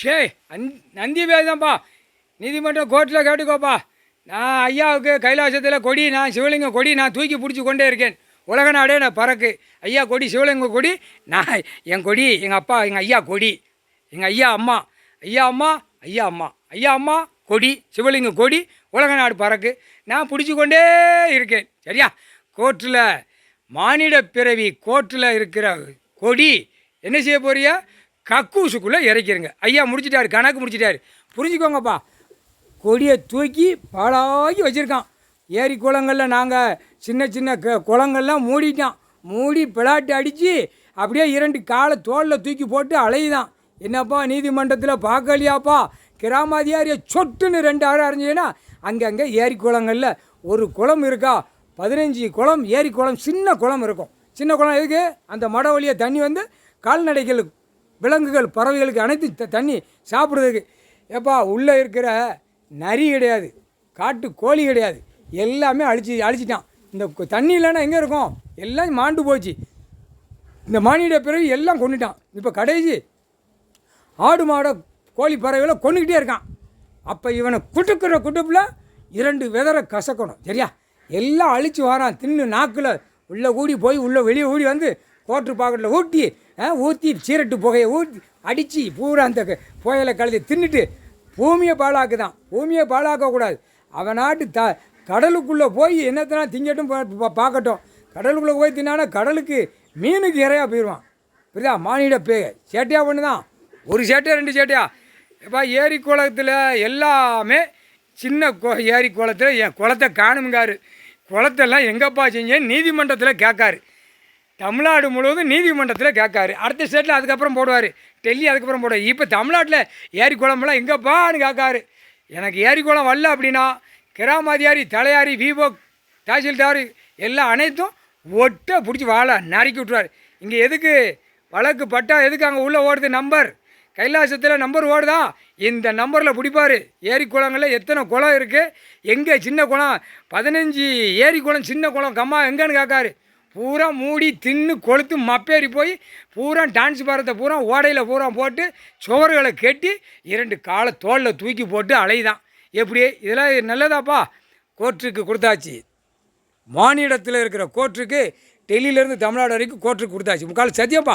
ஷே நந்தி பேதான்ப்பா. நீதிமன்றம் கோர்ட்டில் கேட்டுக்கோப்பா. நான் ஐயாவுக்கு கைலாசத்தில் கொடி, நான் சிவலிங்க கொடி நான் தூக்கி பிடிச்சி கொண்டே இருக்கேன். உலக நாடே நான் பறக்கு. ஐயா கொடி, சிவலிங்க கொடி, நான் என் கொடி, எங்கள் அப்பா, எங்கள் ஐயா கொடி, எங்கள் ஐயா அம்மா, ஐயா அம்மா, ஐயா அம்மா, ஐயா அம்மா கொடி, சிவலிங்க கொடி, உலக நாடு பறக்கு. நான் பிடிச்சி கொண்டே இருக்கேன். சரியா? கோர்ட்டில் மானிட பிறவி கோர்ட்டில் இருக்கிற கொடி என்ன செய்ய போறியா? கக்கூசுக்குள்ளே இறக்கிருங்க. ஐயா முடிச்சிட்டாரு, கணக்கு முடிச்சிட்டாரு. புரிஞ்சுக்கோங்கப்பா. கொடியை தூக்கி பாழாக்கி வச்சுருக்கான். ஏரி குளங்களில் நாங்கள் சின்ன சின்ன குளங்கள்லாம் மூடிட்டான். மூடி பிளாட்டு அடித்து அப்படியே 2 காலை தோளில் தூக்கி போட்டு அலையுதான். என்னப்பா நீதிமன்றத்தில் பார்க்கலையாப்பா? கிராமாதிகாரியை சொட்டுன்னு 2 ஆறு அறிஞ்சிங்கன்னா அங்கங்கே ஏரி குளங்களில் ஒரு குளம் இருக்கா? 15 குளம் ஏரி குளம், சின்ன குளம் இருக்கும். சின்ன குளம் எதுக்கு? அந்த மட வழியாக தண்ணி வந்து கால்நடைகள், விலங்குகள், பறவைகளுக்கு அனைத்து தண்ணி சாப்பிட்றதுக்கு. ஏப்பா உள்ளே இருக்கிற நரி கிடையாது, காட்டு கோழி கிடையாது, எல்லாமே அழிச்சிட்டான். இந்த தண்ணி இல்லைன்னா எங்கே இருக்கும்? எல்லாம் மாண்டு போச்சு. இந்த மானிட பிறகு எல்லாம் கொண்டுட்டான். இப்போ கடைசி ஆடு மாடை கோழி பறவைகளை கொண்டுக்கிட்டே இருக்கான். அப்போ இவனை குட்டுக்கிற குட்டுப்பில் 2 விதரை கசக்கணும். சரியா? எல்லாம் அழித்து வரான். தின்னு நாக்கில் உள்ளே கூடி போய் உள்ளே வெளியே ஊடி வந்து கோட்ரு பாக்கெட்டில் ஊற்றி சீரட்டு புகையை ஊற்றி அடித்து பூரா அந்த புயலை கழுதி தின்னுட்டு பூமியை பாழாக்குதான். பூமியை பாழாக்கக்கூடாது. அவன் நாட்டு கடலுக்குள்ளே போய் என்னத்தனா திங்கட்டும் பார்க்கட்டும். கடலுக்குள்ளே போய் தின்னானா கடலுக்கு மீனுக்கு இறையா போயிடுவான். புரியுதா? மானிட சேட்டையாக பண்ணு தான். ஒரு சேட்டையா 2 சேட்டையா? எப்பா ஏரி குளத்தில் எல்லாமே சின்ன ஏரி குளத்தில் என் குளத்தை காணுங்காரு. குளத்தெல்லாம் எங்கப்பா செஞ்சேன் நீதிமன்றத்தில் கேட்காரு. தமிழ்நாடு முழுவதும் நீதிமன்றத்தில் கேட்காரு. அடுத்த ஸ்டேட்டில் அதுக்கப்புறம் போடுவார். டெல்லி அதுக்கப்புறம் போடுவார். இப்போ தமிழ்நாட்டில் ஏரி குளமெல்லாம் எங்கப்பான்னு கேட்காரு. எனக்கு ஏரி குளம் வரல அப்படின்னா கிராமாதிகாரி, தலையாரி, விவோ, தாசில்தார் எல்லாம் அனைத்தும் ஒட்டை பிடிச்சி வாழை நறுக்கி விட்ருவார். இங்கே எதுக்கு வழக்கு பட்டா எதுக்கு அங்கே உள்ளே ஓடுது? நம்பர் கைலாசத்தில் நம்பர் ஓடுதா? இந்த நம்பரில் பிடிப்பார். ஏரி குளங்களில் எத்தனை குளம் இருக்குது, எங்கே சின்ன குளம், 15 ஏரி குளம், சின்ன குளம் கம்மா எங்கேன்னு கேட்காரு. பூரா மூடி தின்னு கொளுத்து மப்பேறி போய் பூரா டான்ஸ் பாரத்தை பூரா ஓடையில் பூரா போட்டு சுவர்களை கட்டி 2 காலை தோளில் தூக்கி போட்டு அலைதான். எப்படி இதெல்லாம் நல்லதாப்பா? கோர்ட்டுக்கு கொடுத்தாச்சு. மாநிலத்தில் இருக்கிற கோர்ட்டுக்கு, டெல்லியிலேருந்து தமிழ்நாடு வரைக்கும் கோர்ட்டுக்கு கொடுத்தாச்சு. முக்கால் சத்தியப்பா.